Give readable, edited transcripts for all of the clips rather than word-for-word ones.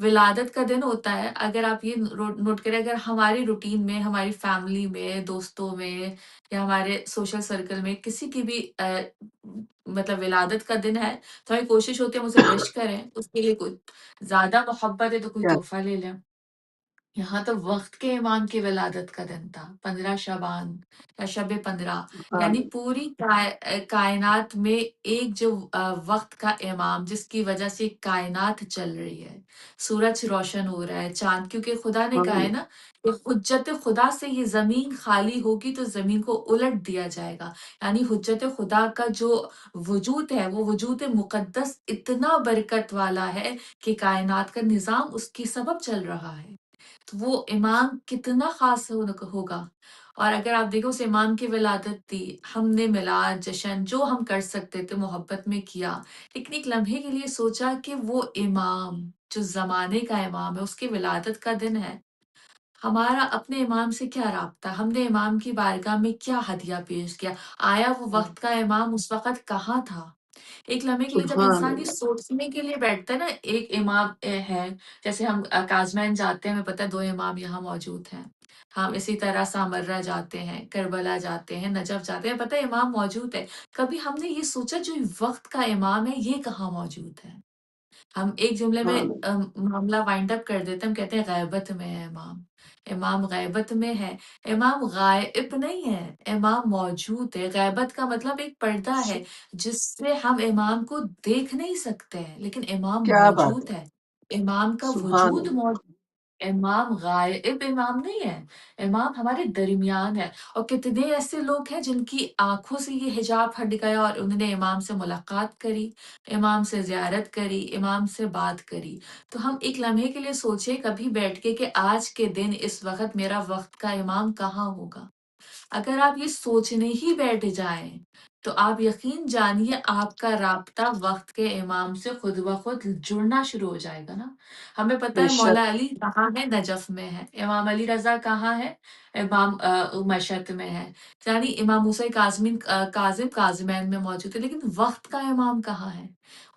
ولادت کا دن ہوتا ہے، اگر آپ یہ نوٹ کریں، اگر ہماری روٹین میں، ہماری فیملی میں، دوستوں میں یا ہمارے سوشل سرکل میں کسی کی بھی مطلب ولادت کا دن ہے، تو ہماری کوشش ہوتی ہے ہم اسے وش کریں، اس کے لیے کوئی زیادہ محبت ہے تو کوئی کیا تحفہ لے لیں۔ یہاں تو وقت کے امام کی ولادت کا دن تھا، 15 شعبان یا شب 15، سبحان یعنی پوری کائنات میں ایک جو وقت کا امام جس کی وجہ سے کائنات چل رہی ہے، سورج روشن ہو رہا ہے، چاند، کیونکہ خدا نے کہا ہے اللہ نا کہ حجت خدا سے یہ زمین خالی ہوگی تو زمین کو الٹ دیا جائے گا، یعنی حجت خدا کا جو وجود ہے وہ وجود مقدس اتنا برکت والا ہے کہ کائنات کا نظام اس کی سبب چل رہا ہے۔ تو وہ امام کتنا خاص ہوگا، اور اگر آپ دیکھو اس امام کی ولادت تھی، ہم نے میلاد جشن جو ہم کر سکتے تھے محبت میں کیا، لیکن ایک لمحے کے لیے سوچا کہ وہ امام جو زمانے کا امام ہے، اس کی ولادت کا دن ہے، ہمارا اپنے امام سے کیا رابطہ، ہم نے امام کی بارگاہ میں کیا ہدیہ پیش کیا، آیا وہ وقت کا امام اس وقت کہاں تھا؟ ایک لمحے کے لیے جب سبحان انسان یہ اللہ سوچنے کے لیے بیٹھتا ہے نا، ایک امام ہے، جیسے ہم کازمین جاتے ہیں، ہمیں پتہ ہے 2 امام یہاں موجود ہیں، ہم اسی طرح سامرہ جاتے ہیں، کربلا جاتے ہیں، نجف جاتے ہیں، پتہ ہے امام موجود ہے، کبھی ہم نے یہ سوچا جو وقت کا امام ہے یہ کہاں موجود ہے؟ ہم ایک جملے میں سبحان اللہ معاملہ وائنڈ اپ کر دیتے ہیں، ہم کہتے ہیں غیبت میں ہے امام، امام غیبت میں ہے، امام غائب نہیں ہے، امام موجود ہے، غیبت کا مطلب ایک پردہ ہے جس سے ہم امام کو دیکھ نہیں سکتے ہیں، لیکن امام کیا بات موجود ہے ہے، امام کا سبحان وجود اللہ موجود، امام غائب امام نہیں ہے، امام ہمارے درمیان ہے، اور کتنے ایسے لوگ ہیں جن کی آنکھوں سے یہ حجاب ہٹ گیا اور انہوں نے امام سے ملاقات کری، امام سے زیارت کری، امام سے بات کری۔ تو ہم ایک لمحے کے لیے سوچیں کبھی بیٹھ کے کہ آج کے دن اس وقت میرا وقت کا امام کہاں ہوگا؟ اگر آپ یہ سوچنے ہی بیٹھ جائیں تو آپ یقین جانیے آپ کا رابطہ وقت کے امام سے خود بخود جڑنا شروع ہو جائے گا نا۔ ہمیں پتہ بے ہے شک مولا علی کہاں ہے، نجف میں ہے، امام علی رضا کہاں ہے، امام مشہد میں ہے، یعنی امام موسیٰ کاظم کاظمین میں موجود ہے، لیکن وقت کا امام کہاں ہے؟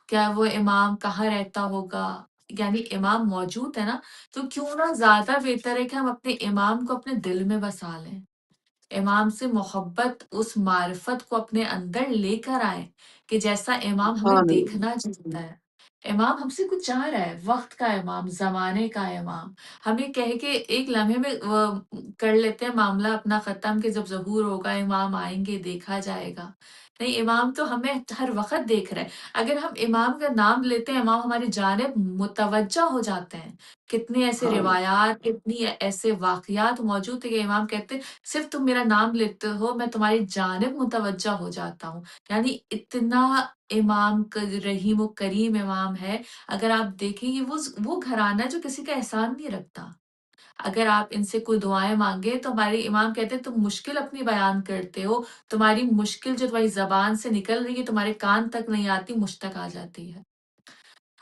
کیا وہ امام کہاں رہتا ہوگا؟ یعنی امام موجود ہے نا، تو کیوں نہ زیادہ بہتر ہے کہ ہم اپنے امام کو اپنے دل میں بسا لیں، امام سے محبت اس معرفت کو اپنے اندر لے کر آئیں کہ جیسا امام ہمیں سبحان اللہ دیکھنا چاہتا ہے، امام ہم سے کچھ چاہ رہا ہے، وقت کا امام، زمانے کا امام، ہم یہ کہہ کے ایک لمحے میں کر لیتے ہیں معاملہ اپنا ختم کہ جب ظہور ہوگا امام آئیں گے دیکھا جائے گا، نہیں، امام تو ہمیں ہر وقت دیکھ رہے ہیں، اگر ہم امام کا نام لیتے ہیں امام ہماری جانب متوجہ ہو جاتے ہیں، کتنے ایسے سبحان اللہ روایات، کتنی ایسے واقعات موجود ہیں کہ امام کہتے ہیں صرف تم میرا نام لیتے ہو میں تمہاری جانب متوجہ ہو جاتا ہوں، یعنی اتنا امام رحیم و کریم امام ہے، اگر آپ دیکھیں یہ وہ گھرانہ ہے جو کسی کا احسان نہیں رکھتا، اگر آپ ان سے کوئی دعائیں مانگے تو ہمارے امام کہتے ہیں تم مشکل اپنی بیان کرتے ہو، تمہاری مشکل جو تمہاری زبان سے نکل رہی ہے تمہارے کان تک نہیں آتی، مجھ تک آ جاتی ہے۔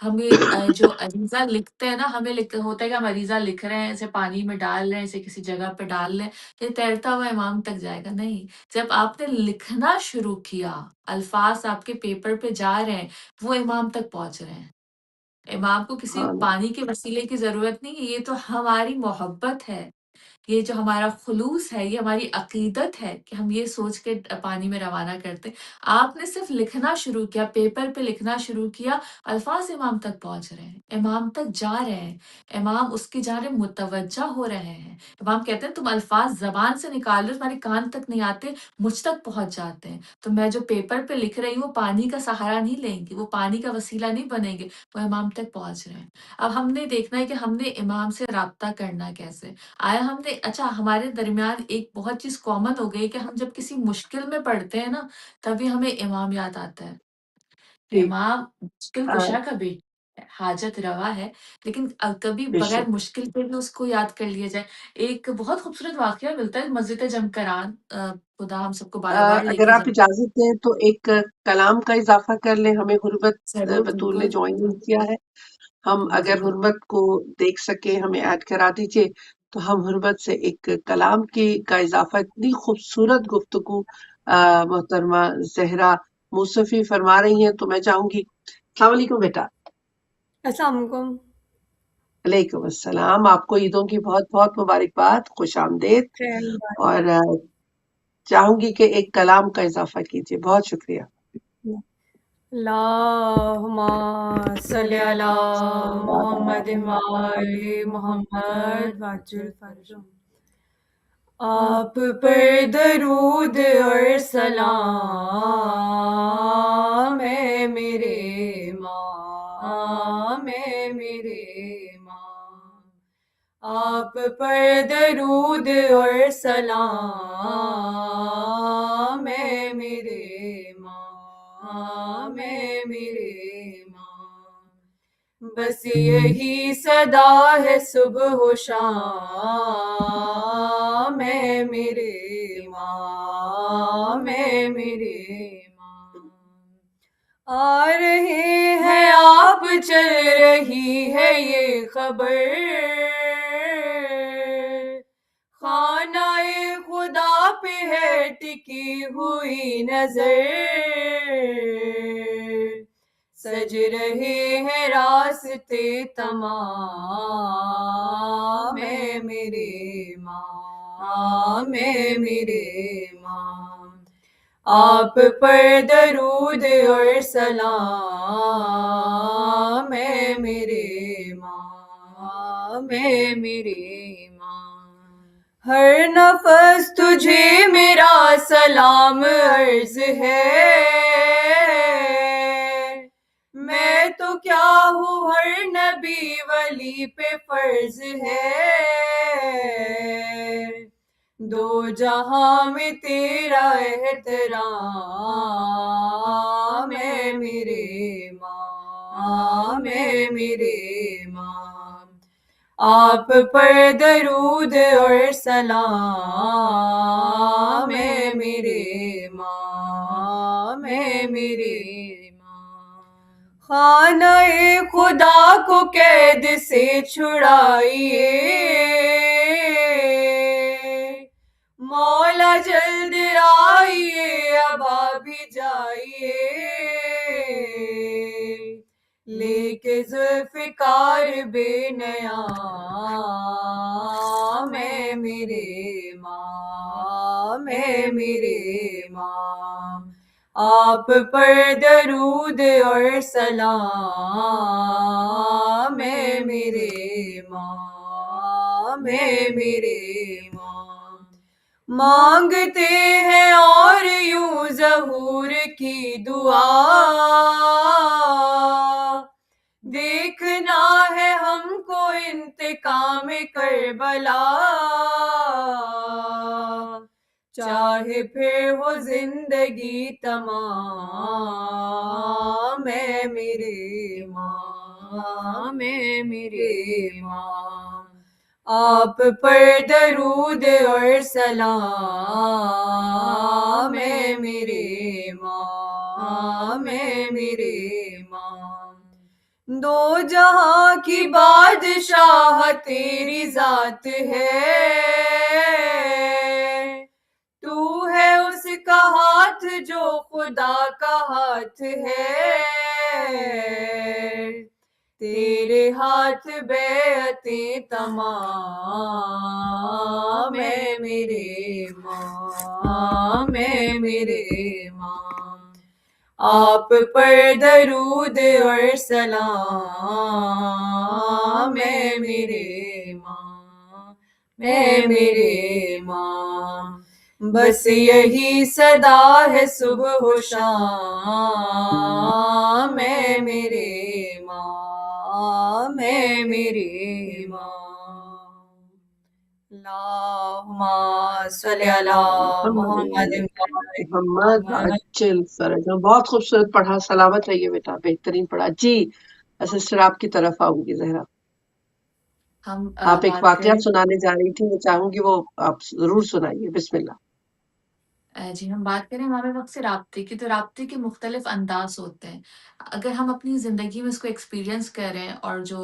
ہمیں جو عریضہ لکھتے ہیں نا، ہمیں ہوتا ہے کہ ہم عریضہ لکھ رہے ہیں، اسے پانی میں ڈال رہے ہیں، اسے کسی جگہ پہ ڈال لیں، یہ تیرتا ہوا امام تک جائے گا، نہیں، جب آپ نے لکھنا شروع کیا، الفاظ آپ کے پیپر پہ جا رہے ہیں، وہ امام تک پہنچ رہے ہیں۔ امام کو کسی سبحان پانی کے وسیلے کی ضرورت نہیں ہے، یہ تو ہماری محبت ہے، یہ جو ہمارا خلوص ہے، یہ ہماری عقیدت ہے کہ ہم یہ سوچ کے پانی میں روانہ کرتے ہیں۔ آپ نے صرف لکھنا شروع کیا، پیپر پہ لکھنا شروع کیا، الفاظ امام تک پہنچ رہے ہیں، امام تک جا رہے ہیں، امام اس کی جانب متوجہ ہو رہے ہیں۔ امام کہتے ہیں تم الفاظ زبان سے نکال رہے ہو، تمہارے کان تک نہیں آتے، مجھ تک پہنچ جاتے ہیں، تو میں جو پیپر پہ لکھ رہی ہوں وہ پانی کا سہارا نہیں لیں گے، وہ پانی کا وسیلہ نہیں بنیں گے، وہ امام تک پہنچ رہے ہیں۔ اب ہم نے دیکھنا ہے کہ ہم نے امام سے رابطہ کرنا کیسے، آیا ہم نے، اچھا ہمارے درمیان ایک بہت چیز کامن ہو گئی کہ ہم جب کسی مشکل میں پڑھتے ہیں نا تبھی ہمیں امام یاد آتا ہے، جی امام مشکل آ، کشا کا بیٹا ہے، حاجت روا ہے، لیکن کبھی بے بغیر شک مشکل کے بھی اس کو یاد کر لیا جائے۔ ایک بہت خوبصورت واقعہ ملتا ہے مسجد جمکران، خدا ہم سب کو بار بار لے اگر کے آپ جائے۔ اجازت دیں تو ایک کلام کا اضافہ کر لیں، ہمیں حرمت ضرور، بطول نے بالکل، جوائن نہیں کیا ہے، ہم جی جی اگر بالکل۔ حرمت کو دیکھ سکیں ہمیں ایڈ کرا دیجئے، تو ہم حرمت سے ایک کلام کا اضافہ، اتنی خوبصورت گفتگو محترمہ زہرا موصفی فرما رہی ہیں، تو میں چاہوں گی، السلام علیکم بیٹا، السلام علیکم۔ علیکم السلام، آپ کو عیدوں کی بہت بہت مبارکباد، خوش آمدید، خیر بات اور چاہوں گی کہ ایک کلام کا اضافہ کیجیے. بہت شکریہ. اللہم صلی علی محمد وآل محمد وعجل فرجهم. آپ پر درود اور سلام اے میرے امام اے میرے امام. آپ پر درود اور سلام اے میرے امام اے میرے امام. بس یہی صدا ہے صبح و شام اے میرے امام اے میرے امام. آ رہے ہیں آپ چل رہی ہے یہ خبر، خانہ خدا پہ ہے ٹکی ہوئی نظر. سج رہے ہیں راستے تمام اے میرے امام اے میرے امام. آپ پر درود اور سلام اے میرے امام اے میرے امام. ہر نفس تجھے میرا سلام عرض ہے، میں تو کیا ہوں ہر نبی ولی پہ فرض ہے. دو جہاں میں تیرا احترام اے میرے امام اے میرے امام. آپ پر درود اور سلام اے میرے امام اے میرے امام. خانہ خدا کو قید سے چھڑائیے، مولا جلد آئیے اب بھی جائیے. لے کے ذوالفقار بے نیام اے میرے امام اے میرے امام. آپ پر درود اور سلام اے میرے امام اے میرے امام. مانگتے ہیں اور یوں ظہور کی دعا، دیکھنا ہے ہم کو انتقام کربلا. چاہے پھر ہو زندگی تمام اے میرے امام اے میرے امام. آپ پر درود اور سلام اے میرے امام اے میرے امام. دو جہاں کی بادشاہ تیری ذات ہے، تو ہے اس کا ہاتھ جو خدا کا ہاتھ ہے. تیرے ہاتھ بیعتیں تمام اے میرے امام اے میرے امام. آپ پر درود اور سلام اے میرے امام اے میرے امام. بس یہی صدا ہے صبح و شام اے میرے امام اے میرے امام. اللہم صلی علی محمد محمد وعجل فرجهم. بہت خوبصورت پڑھا، سلامت رہیے بیٹا، بہترین پڑھا. جی سسٹر آپ کی طرف آؤں گی زہرا. ہم آپ ایک بات واقعہ کریں سنانے جا رہی تھی، میں چاہوں گی وہ آپ ضرور سنائیے. بسم اللہ. جی ہم بات کریں امام وقت سے رابطے کی، تو رابطے کے مختلف انداز ہوتے ہیں. اگر ہم اپنی زندگی میں اس کو ایکسپیرینس کریں اور جو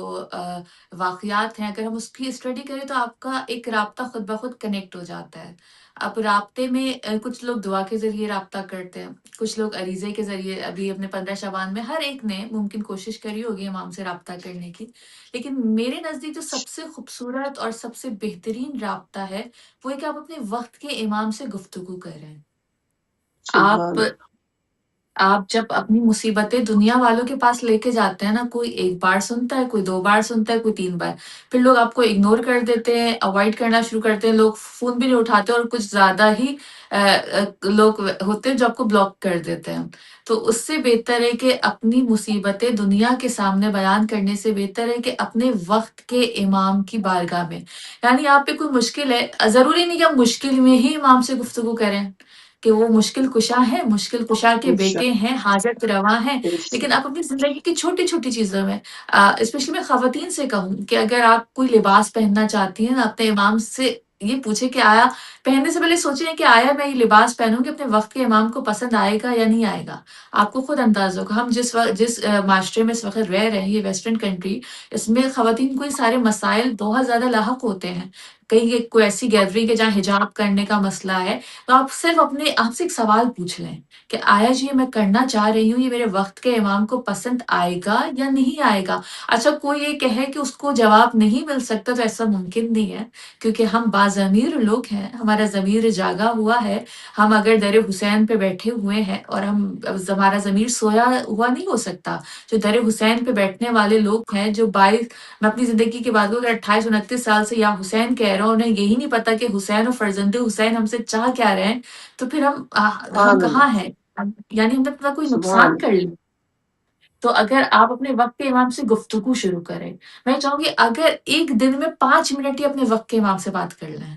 واقعات ہیں اگر ہم اس کی اسٹڈی کریں تو آپ کا ایک رابطہ خود بخود کنیکٹ ہو جاتا ہے. اب رابطے میں کچھ لوگ دعا کے ذریعے رابطہ کرتے ہیں، کچھ لوگ عریضے کے ذریعے، ابھی اپنے 15 شعبان میں ہر ایک نے ممکن کوشش کری ہوگی امام سے رابطہ کرنے کی، لیکن میرے نزدیک جو سب سے خوبصورت اور سب سے بہترین رابطہ ہے وہ ہے کہ آپ اپنے وقت کے امام سے گفتگو کر رہے ہیں۔ سبحان آپ جب اپنی مصیبتیں دنیا والوں کے پاس لے کے جاتے ہیں نا، کوئی 1 بار سنتا ہے، کوئی 2 بار سنتا ہے، کوئی 3 بار، پھر لوگ آپ کو اگنور کر دیتے ہیں، اوائڈ کرنا شروع کرتے ہیں، لوگ فون بھی نہیں اٹھاتے اور کچھ زیادہ ہی لوگ ہوتے ہیں جو آپ کو بلاک کر دیتے ہیں۔ تو اس سے بہتر ہے کہ اپنی مصیبتیں دنیا کے سامنے بیان کرنے سے بہتر ہے کہ اپنے وقت کے امام کی بارگاہ میں، یعنی آپ پہ کوئی مشکل ہے، ضروری نہیں کہ آپ مشکل میں ہی امام سے گفتگو کریں کہ وہ مشکل کشا ہے، مشکل کشا کے بے بیٹے شک ہیں، حاجت رواں ہیں، بے لیکن شک آپ اپنی زندگی کی چھوٹی چھوٹی چیزوں میں، اسپیشلی میں خواتین سے کہوں کہ اگر آپ کوئی لباس پہننا چاہتی ہیں، اپنے امام سے یہ پوچھیں کہ آیا پہننے سے پہلے سوچیں کہ آیا میں یہ لباس پہنوں گی اپنے وقت کے امام کو پسند آئے گا یا نہیں آئے گا۔ آپ کو خود انداز ہوگا، ہم جس معاشرے میں اس وقت رہ رہے ہیں، یہ ویسٹرن کنٹری، اس میں خواتین کو یہ سارے مسائل بہت زیادہ لاحق ہوتے ہیں۔ کہیں کوئی ایسی گیدرنگ ہے جہاں حجاب کرنے کا مسئلہ ہے، تو آپ صرف آپ سے ایک سوال پوچھ لیں کہ آیا جی یہ میں کرنا چاہ رہی ہوں، یہ میرے وقت کے امام کو پسند آئے گا یا نہیں آئے گا۔ اچھا کوئی یہ کہے کہ اس کو جواب نہیں مل سکتا، تو ایسا ممکن نہیں ہے، کیونکہ ہم باضمیر لوگ ہیں، ہمارا ضمیر جاگا ہوا ہے۔ ہم اگر در حسین پہ بیٹھے ہوئے ہیں اور ہمارا ضمیر سویا ہوا نہیں ہو سکتا۔ جو در حسین پہ بیٹھنے والے لوگ ہیں، جو میں اپنی زندگی کی بات کروں، اگر 28-29 سال سے یا حسین کہہ رہا ہوں، انہیں یہی نہیں پتا کہ حسین اور فرزند حسین ہم سے چاہ کیا رہے ہیں، تو پھر ہم سبحان کہاں اللہ ہیں؟ یعنی ہم نے اپنا کوئی سبحان نقصان کر لیا۔ تو اگر آپ اپنے وقت کے امام سے گفتگو شروع کریں، میں چاہوں گی اگر ایک دن میں 5 منٹ ہی اپنے وقت کے امام سے بات کر لیں۔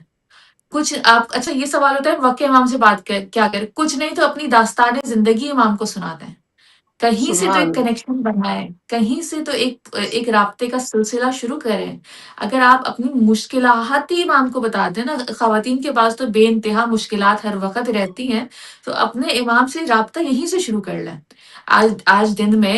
کچھ آپ اچھا یہ سوال ہوتا ہے وقت کے امام سے بات کیا کریں؟ کچھ نہیں تو اپنی داستان زندگی امام کو سنا دیں۔ کہیں سے تو سبحان ایک کنیکشن بنائیں، کہیں سے تو ایک رابطے کا سلسلہ شروع کریں۔ اگر آپ اپنی مشکلات ہی امام کو بتا دیں نا، خواتین کے پاس تو بے انتہا مشکلات ہر وقت رہتی ہیں، تو اپنے امام سے رابطہ یہیں سے شروع کر لیں۔ آج دن میں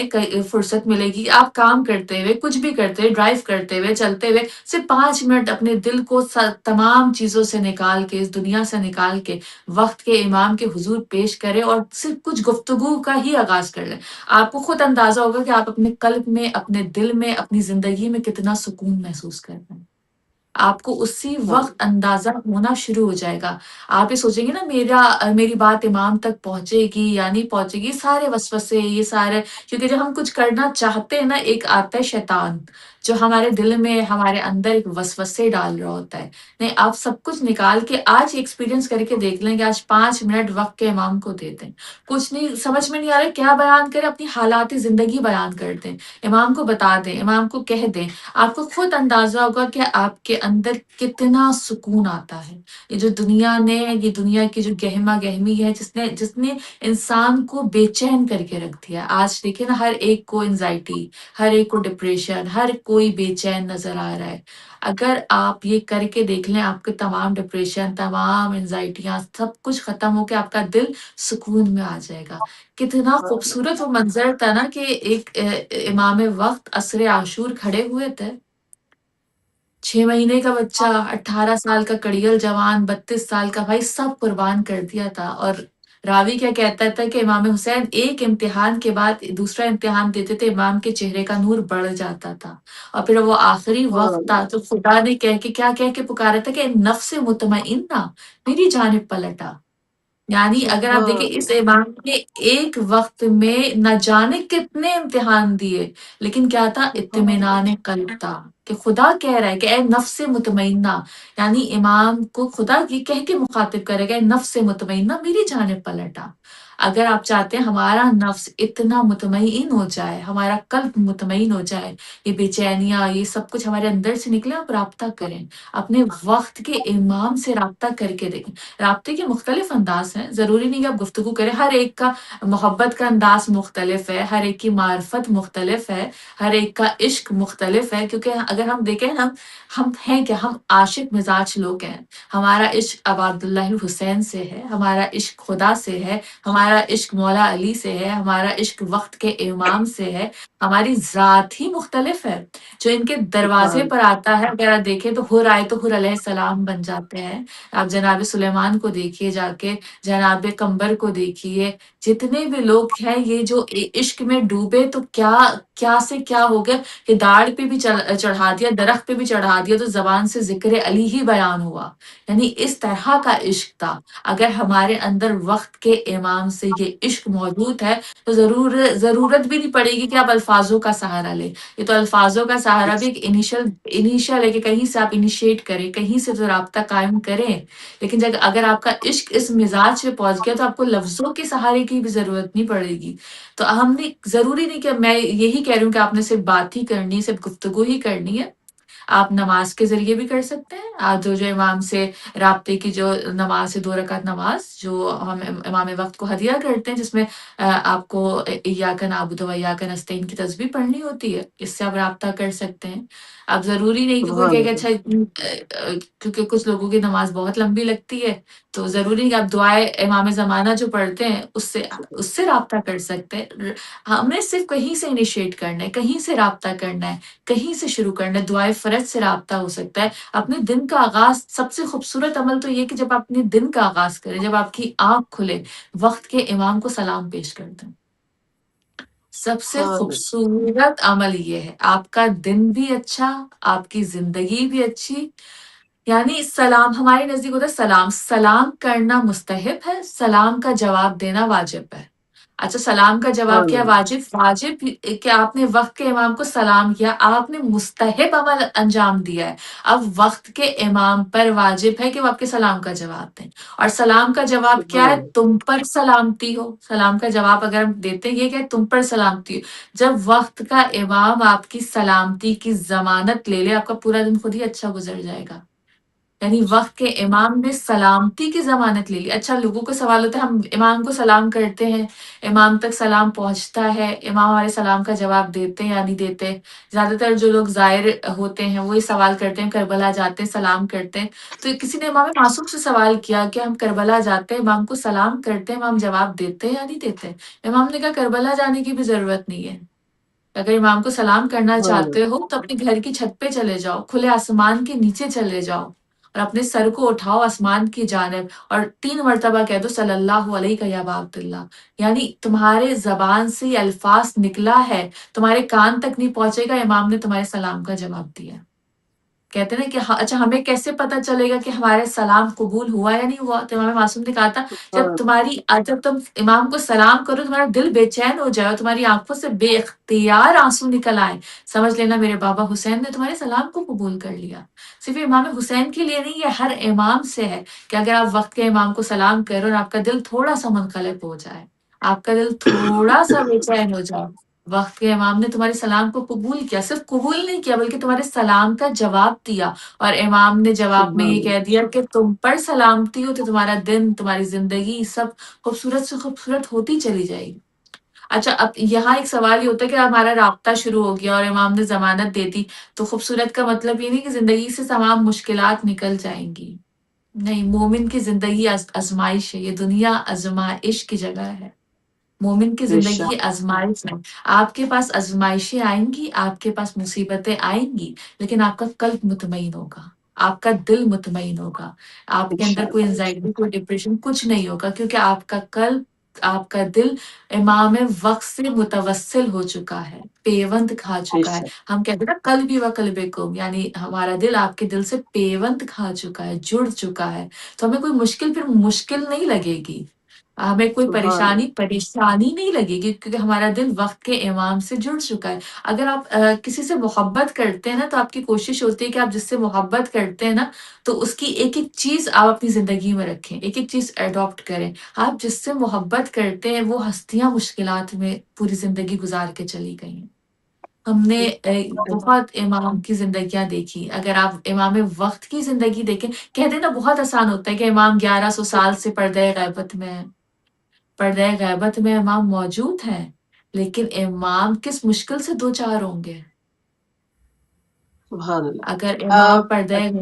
فرصت ملے گی، آپ کام کرتے ہوئے، کچھ بھی کرتے ہوئے، ڈرائیو کرتے ہوئے، چلتے ہوئے، صرف 5 منٹ اپنے دل کو تمام چیزوں سے نکال کے، اس دنیا سے نکال کے وقت کے امام کے حضور پیش کریں اور صرف کچھ گفتگو کا ہی آغاز کر لیں۔ آپ کو خود اندازہ ہوگا کہ آپ اپنے قلب میں، اپنے دل میں، اپنی زندگی میں کتنا سکون محسوس کرتے ہیں۔ آپ کو اسی اللہ وقت اندازہ ہونا شروع ہو جائے گا۔ آپ یہ سوچیں گے نا میری بات امام تک پہنچے گی یا نہیں پہنچے گی، سارے وسوسے یہ سارے، کیونکہ جب ہم کچھ کرنا چاہتے ہیں نا، ایک آتا ہے شیطان جو ہمارے دل میں، ہمارے اندر ایک وسوسے ڈال رہا ہوتا ہے۔ نہیں، آپ سب کچھ نکال کے آج ایکسپیرینس کر کے دیکھ لیں کہ آج 5 منٹ وقت کے امام کو دے دیں۔ کچھ نہیں سمجھ میں نہیں آ رہا کیا بیان کریں، اپنی حالات زندگی بیان کر دیں، امام کو بتا دیں، امام کو کہہ دیں۔ آپ کو خود اندازہ ہوگا کہ آپ کے اندر کتنا سکون آتا ہے۔ یہ جو دنیا نے، یہ دنیا کی جو گہما گہمی ہے، جس نے انسان کو بے چین کر کے رکھ دیا۔ آج دیکھیں نا، ہر ایک کو انزائٹی، ہر ایک کو ڈپریشن، ہر کوئی بے چین نظر آ رہا ہے۔ اگر آپ یہ کر کے دیکھ لیں، آپ کے تمام ڈپریشن، تمام انزائٹیاں، سب کچھ ختم ہو کے آپ کا دل سکون میں آ جائے گا۔ کتنا خوبصورت وہ منظر تھا نا کہ ایک امام وقت عصر عاشور کھڑے ہوئے تھے، 6 مہینے کا بچہ، 18 سال کا کڑیل جوان، 32 سال کا بھائی، سب قربان کر دیا تھا۔ اور راوی کیا کہتا تھا کہ امام حسین ایک امتحان کے بعد دوسرا امتحان دیتے تھے، امام کے چہرے کا نور بڑھ جاتا تھا۔ اور پھر وہ آخری وقت تھا تو خدا نے کہہ کے پکارا تھا کہ نفس مطمئنہ میری جانب پلٹا۔ یعنی اگر آپ دیکھیں اس سبحان امام نے ایک وقت میں نہ جانے کتنے امتحان دیے، لیکن کیا تھا؟ سبحان اطمینان قلب تھا کہ خدا کہہ رہا ہے کہ اے نفس مطمئنہ، یعنی امام کو خدا یہ کہہ کے مخاطب کرے گا، اے نفس مطمئنہ میری جانب پلٹا۔ اگر آپ چاہتے ہیں ہمارا نفس اتنا مطمئن ہو جائے، ہمارا قلب مطمئن ہو جائے، یہ بے چینیاں یہ سب کچھ ہمارے اندر سے نکلے، آپ رابطہ کریں، اپنے وقت کے امام سے رابطہ کر کے دیکھیں۔ رابطے کے مختلف انداز ہیں، ضروری نہیں کہ آپ گفتگو کریں، ہر ایک کا محبت کا انداز مختلف ہے، ہر ایک کی معرفت مختلف ہے، ہر ایک کا عشق مختلف ہے، کیونکہ اگر ہم دیکھیں ہم ہیں کہ ہم عاشق مزاج لوگ ہیں. ہمارا عشق اب عبداللہ حسین سے ہے، ہمارا عشق خدا سے ہے، ہمارا عشق مولا علی سے ہے، ہمارا عشق وقت کے امام سے ہے. ہماری ذات ہی مختلف ہے. جو ان کے دروازے سبحان پر آتا ہے، اگر آپ دیکھیں تو حر آئے تو حر علیہ السلام بن جاتے ہیں. آپ جناب سلیمان کو دیکھیے جا کے، جناب قمبر کو دیکھیے، جتنے بھی لوگ ہیں یہ جو عشق میں ڈوبے تو کیا سے کیا ہو گیا کہ داڑھ پہ بھی چڑھا دیا، درخت پہ بھی چڑھا دیا تو زبان سے ذکر علی ہی بیان ہوا. یعنی اس طرح کا عشق تھا. اگر ہمارے اندر وقت کے امام سے یہ عشق موجود ہے تو ضرورت بھی نہیں پڑے گی کہ آپ الفاظوں کا سہارا لیں. یہ تو الفاظوں کا سہارا بھی ایک انیشل ہے کہ کہیں سے آپ انیشیٹ کریں، کہیں سے تو رابطہ قائم کریں. لیکن جب اگر آپ کا عشق اس مزاج پہ پہنچ گیا تو آپ کو لفظوں کے سہارے کی بھی ضرورت نہیں پڑے گی. تو ہم نے ضروری نہیں کہ میں یہی کہہ رہی ہوں کہ آپ نے صرف بات ہی کرنی، صرف گفتگو ہی کرنی ہے. آپ نماز کے ذریعے بھی کر سکتے ہیں. آپ جو امام سے رابطے کی جو نماز ہے 2 رکعت نماز جو ہم امام وقت کو ہدیہ کرتے ہیں، جس میں آپ کو ایاک نعبد و ایاک نستعین کی تسبیح پڑھنی ہوتی ہے، اس سے آپ رابطہ کر سکتے ہیں. اب ضروری نہیں کہ کوئی سبحان کہے کہ اللہ. اچھا کیونکہ کچھ لوگوں کی نماز بہت لمبی لگتی ہے تو ضروری نہیں کہ آپ دعائے امام زمانہ جو پڑھتے ہیں اس سے رابطہ کر سکتے ہیں. ہم نے صرف کہیں سے انیشیٹ کرنا ہے، کہیں سے رابطہ کرنا ہے، کہیں سے شروع کرنا ہے. دعائے فرض سے رابطہ ہو سکتا ہے. اپنے دن کا آغاز، سب سے خوبصورت عمل تو یہ کہ جب آپ اپنے دن کا آغاز کریں، جب آپ کی آنکھ کھلے، وقت کے امام کو سلام پیش کر دیں. سب سے سبحان اللہ. خوبصورت عمل یہ ہے. آپ کا دن بھی اچھا، آپ کی زندگی بھی اچھی. یعنی سلام ہمارے نزدیک ہوتا ہے، سلام کرنا مستحب ہے، سلام کا جواب دینا واجب ہے. اچھا سلام کا جواب سبحان کیا؟ اللہ. واجب کہ آپ نے وقت کے امام کو سلام کیا، آپ نے مستحب عمل انجام دیا ہے. اب وقت کے امام پر واجب ہے کہ وہ آپ کے سلام کا جواب دیں. اور سلام کا جواب کیا سبحان ہے؟ اللہ. تم پر سلامتی ہو. سلام کا جواب اگر ہم دیتے ہیں یہ کہ تم پر سلامتی ہو. جب وقت کا امام آپ کی سلامتی کی ضمانت لے لے، آپ کا پورا دن خود ہی اچھا گزر جائے گا. یعنی وقت کے امام نے سلامتی کی ضمانت لے لی. اچھا لوگوں کو سوال ہوتا ہے، ہم امام کو سلام کرتے ہیں، امام تک سلام پہنچتا ہے، امام ہمارے سلام کا جواب دیتے ہیں یا نہیں دیتے. زیادہ تر جو لوگ زائر ہوتے ہیں وہی سوال کرتے ہیں، کربلا جاتے ہیں سلام کرتے ہیں. تو کسی نے امام معصوم سے سوال کیا کہ ہم کربلا جاتے ہیں، امام کو سلام کرتے ہیں، امام جواب دیتے ہیں یا نہیں دیتے. امام نے کہا کربلا جانے کی بھی ضرورت نہیں ہے. اگر امام کو سلام کرنا سبحان اللہ. چاہتے ہو تو اپنے گھر کی چھت پہ چلے جاؤ، کھلے آسمان کے نیچے چلے جاؤ اور اپنے سر کو اٹھاؤ آسمان کی جانب اور 3 مرتبہ کہہ دو صلی اللہ علیہ یا ابا عبداللہ. یعنی تمہارے زبان سے یہ الفاظ نکلا ہے، تمہارے کان تک نہیں پہنچے گا، امام نے تمہارے سلام کا جواب دیا. کہتے ہیں کہ اچھا ہمیں کیسے پتا چلے گا کہ ہمارے سلام قبول ہوا یا نہیں ہوا؟ تو امام معصوم نے کہا تھا سبحان جب تم امام کو سلام کرو تمہارا دل بے چین ہو جائے اور تمہاری آنکھوں سے بے اختیار آنسو نکل آئے، سمجھ لینا میرے بابا حسین نے تمہارے سلام کو قبول کر لیا. صرف امام حسین کے لیے نہیں، یہ ہر امام سے ہے کہ اگر آپ وقت کے امام کو سلام کرو اور آپ کا دل تھوڑا سا منقلب ہو جائے، آپ کا دل تھوڑا سا بے چین ہو جائے، وقت کے امام نے تمہارے سلام کو قبول کیا. صرف قبول نہیں کیا بلکہ تمہارے سلام کا جواب دیا. اور امام نے جواب میں سبحان یہ اللہ. کہہ دیا کہ تم پر سلامتی ہو تو تمہارا دن، تمہاری زندگی سب خوبصورت سے خوبصورت ہوتی چلی جائے گی. اچھا اب یہاں ایک سوال یہ ہوتا ہے کہ ہمارا رابطہ شروع ہو گیا اور امام نے ضمانت دے دی تو خوبصورت کا مطلب یہ نہیں کہ زندگی سے تمام مشکلات نکل جائیں گی. نہیں، مومن کی زندگی آزمائش ہے. یہ دنیا آزمائش کی جگہ ہے. مومن کی بے زندگی شک. آزمائش ہے. آپ کے پاس آزمائشیں آئیں گی، آپ کے پاس مصیبتیں آئیں گی، لیکن آپ کا قلب مطمئن ہوگا، آپ کا دل مطمئن ہوگا، آپ کے اندر کوئی انشاءاللہ. انزائٹی، کوئی ڈپریشن کچھ نہیں ہوگا، کیونکہ آپ کا قلب، آپ کا دل امام وقت سے متوسل ہو چکا ہے، پیوند کھا بے چکا ہے. شک. ہم کہتے ہیں نا قلبی و قلبکم، یعنی ہمارا دل آپ کے دل سے پیوند کھا چکا ہے، جڑ چکا ہے. تو ہمیں کوئی مشکل پھر مشکل نہیں لگے گی، ہمیں کوئی سبحان اللہ. پریشانی نہیں لگے گی، کیونکہ ہمارا دل وقت کے امام سے جڑ چکا ہے. اگر آپ کسی سے محبت کرتے ہیں نا تو آپ کی کوشش ہوتی ہے کہ آپ جس سے محبت کرتے ہیں نا تو اس کی ایک ایک چیز آپ اپنی زندگی میں رکھیں، ایک ایک چیز اڈاپٹ کریں. آپ جس سے محبت کرتے ہیں وہ ہستیاں مشکلات میں پوری زندگی گزار کے چلی گئی ہیں. ہم نے بہت امام کی زندگیاں دیکھی. اگر آپ امام وقت کی زندگی دیکھیں، کہتے ہیں نا بہت آسان ہوتا ہے کہ امام 1100 سال سے پردہ غیبت میں ہے، پردہ غیبت میں امام موجود ہیں، لیکن امام کس مشکل سے دو چار ہوں گے. سبحان اللہ۔ اگر امام پردہ جی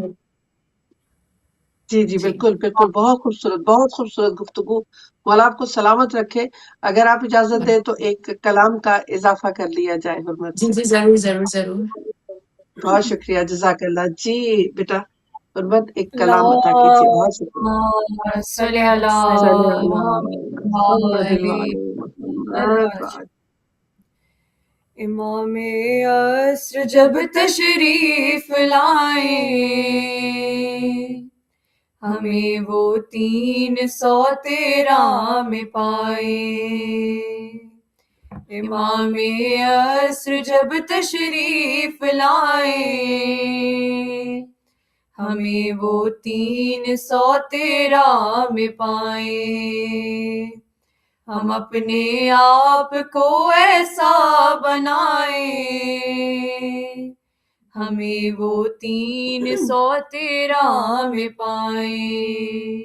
جی جی بالکل بالکل، بہت خوبصورت گفتگو، مولا آپ کو سلامت رکھے۔ اگر آپ اجازت دیں تو ایک کلام کا اضافہ کر لیا جائے حرمت جی سے۔ جی ضرور ضرور ضرور۔ بہت شکریہ، جزاک اللہ۔ جی بیٹا حرمت ایک کلام عطا کیجیے، بہت شکریہ۔ اللہم صلی علی صلی اللہ محمد محمد وعلی محمد۔ امام عصر جب تشریف لائیں ہمیں وہ 313 میں پائیں۔ امام عصر جب تشریف لائیں ہمیں وہ 313 میں پائیں۔ ہم اپنے آپ کو ایسا بنائیں ہمیں وہ 313 میں پائیں۔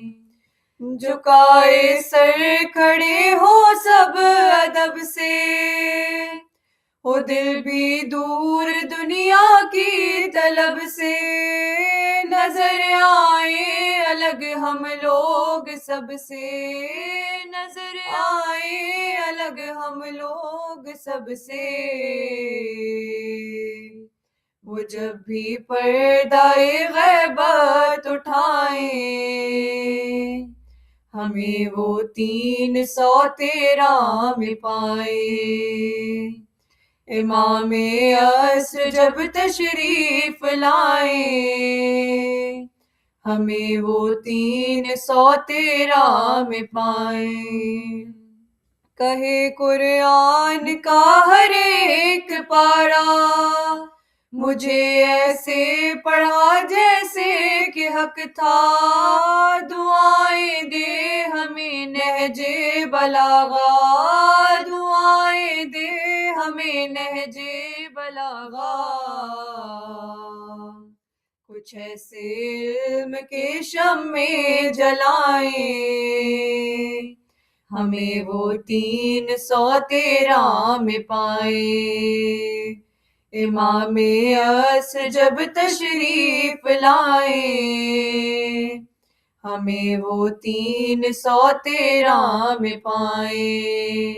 جھکائے سر کھڑے ہو سب ادب سے، ہو دل بھی دور دنیا کی طلب سے، نظر آئے الگ ہم لوگ سب سے، نظر آئے الگ ہم لوگ سب سے۔ وہ جب بھی پردہ غیبت اٹھائیں ہمیں وہ 313 میں پائیں۔ امام عصر جب تشریف لائیں ہمیں وہ 313 میں پائیں۔ کہے قرآن کا ہر ایک پارہ مجھے ایسے پڑھا جیسے کہ حق تھا، دعائیں دے ہمیں نہج بلاغہ، دعائیں دے ہمیں نہج بلاغہ، کچھ ایسے علم کے شمع جلائیں ہمیں وہ 313 میں پائیں۔ امام عصر جب تشریف لائیں ہمیں وہ 313 میں پائیں۔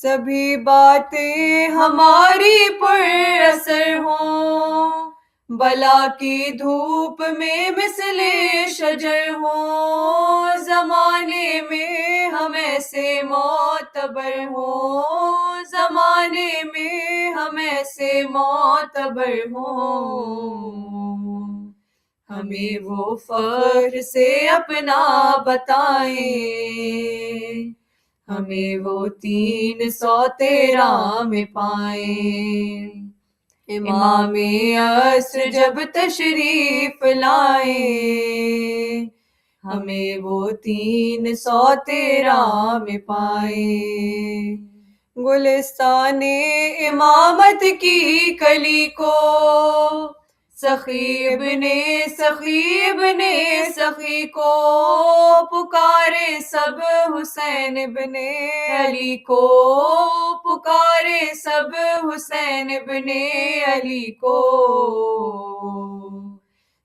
سبھی باتیں ہماری پر اثر ہوں، بلا کی دھوپ میں مثل شجر ہوں، زمانے میں ہم ایسے معتبر ہوں، زمانے میں ہم ایسے معتبر ہوں، ہمیں وہ فخر سے اپنا بتائیں ہمیں وہ 313 میں پائیں۔ امام عصر جب تشریف لائیں ہمیں وہ 313 میں پائیں۔ گلستان امامت کی کلی کو سخی ابن سخی کو پکارے سب، حسین ابن علی کو پکارے سب، حسین ابن علی کو،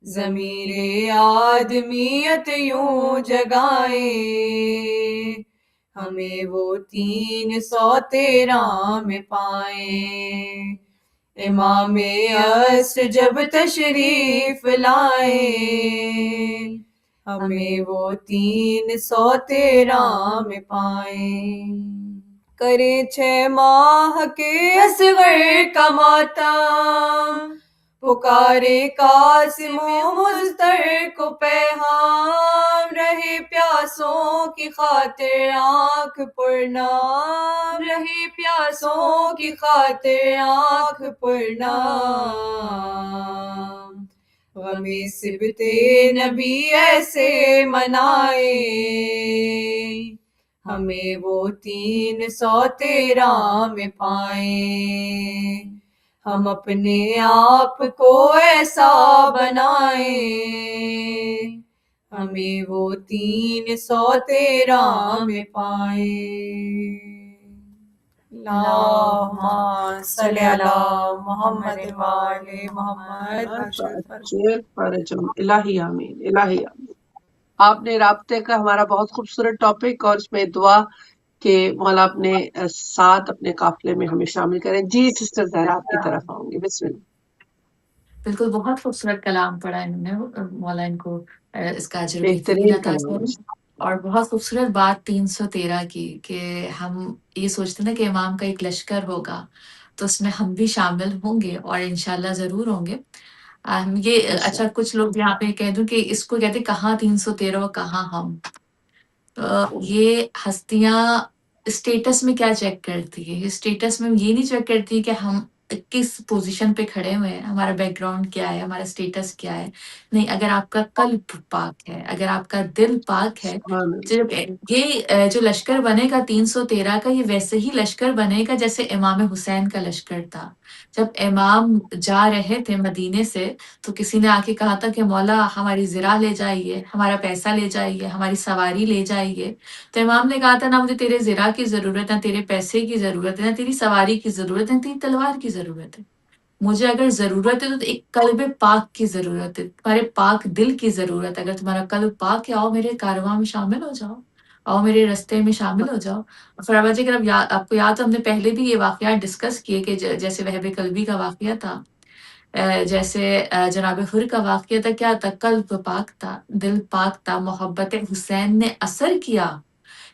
ضمیر آدمیت یوں جگائیں ہمیں وہ 313 میں پائیں۔ امام عصر جب تشریف لائیں ہمیں وہ 313 میں پائیں۔ کرے 6 ماہ کے اصغر کا ماتم، پکارے قاسم و مضطر کو پیغام، رہے پیاسوں کی خاطر آنکھ پرنام، رہے پیاسوں کی خاطر آنکھ پرنام، غم سبت نبی ایسے منائیں ہمیں وہ 313 میں پائیں۔ ہم اپنے آپ کو ایسا بنائیں ہمیں وہ 313 میں پائیں۔ اللہم صلی علی محمد وآل محمد فعجل فرجہم الہی آمین الہی آمین۔ آپ نے رابطے کا ہمارا بہت خوبصورت ٹاپک اور اس میں دعا کہ مولا اپنے ساتھ اپنے قافلے میں ہمیں شامل کریں۔ جی سسٹر زہرا آپ کی طرف آؤں گی، بسم اللہ۔ بالکل بہت خوبصورت کلام پڑھا انہوں نے، مولا ان کو اس کا اجر بہترین بہترین عطا کلام کرے۔ اور بہت خوبصورت بات 313 کی کہ ہم یہ سوچتے ہیں نا کہ امام کا ایک لشکر ہوگا تو اس میں ہم بھی شامل ہوں گے، اور انشاءاللہ ضرور ہوں گے۔ یہ اچھا، کچھ لوگ یہاں پہ کہہ دوں کہ اس کو کہتے کہاں 313 کہاں ہم۔ یہ ہستیاں اسٹیٹس میں کیا چیک کرتی ہے؟ اسٹیٹس میں یہ نہیں چیک کرتی کہ ہم کس پوزیشن پہ کھڑے ہوئے ہیں، ہمارا بیک گراؤنڈ کیا ہے، ہمارا اسٹیٹس کیا ہے۔ نہیں، اگر آپ کا قلب پاک ہے، اگر آپ کا دل پاک ہے، سبحان اللہ۔ یہ جو لشکر بنے گا 313 کا، یہ ویسے ہی لشکر بنے گا جیسے امام حسین کا لشکر تھا۔ جب امام جا رہے تھے مدینے سے تو کسی نے آ کے کہا تھا کہ مولا ہماری زرہ لے جائیے، ہمارا پیسہ لے جائیے، ہماری سواری لے جائیے۔ تو امام نے کہا تھا نہ مجھے تیرے زرہ کی ضرورت ہے، نہ تیرے پیسے کی ضرورت ہے، نہ تیری سواری کی ضرورت ہے، نہ تیری تلوار کی ضرورت ہے۔ مجھے اگر ضرورت ہے تو ایک قلب پاک کی ضرورت ہے، تمہارے پاک دل کی ضرورت ہے۔ اگر تمہارا قلب پاک ہے، آؤ میرے کارواں میں شامل ہو جاؤ، آؤ میرے رستے میں شامل ہو جاؤ۔ فرابا جی، اگر آپ کو یاد، ہم نے پہلے بھی یہ واقعات ڈسکس کیے کہ جیسے وہب قلبی کا واقعہ تھا، جیسے جناب حر کا واقعہ تھا، کیا تھا؟ قلب پاک تھا، دل پاک تھا، محبت حسین نے اثر کیا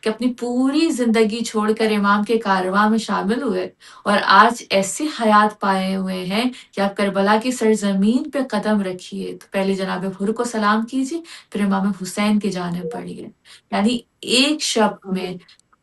کہ اپنی پوری زندگی چھوڑ کر امام کے کارواں میں شامل ہوئے، اور آج ایسی حیات پائے ہوئے ہیں کہ آپ کربلا کی سرزمین پہ قدم رکھیے تو پہلے جناب حر کو سلام کیجیے، پھر امام حسین کی جانب پڑھیے۔ یعنی ایک شب میں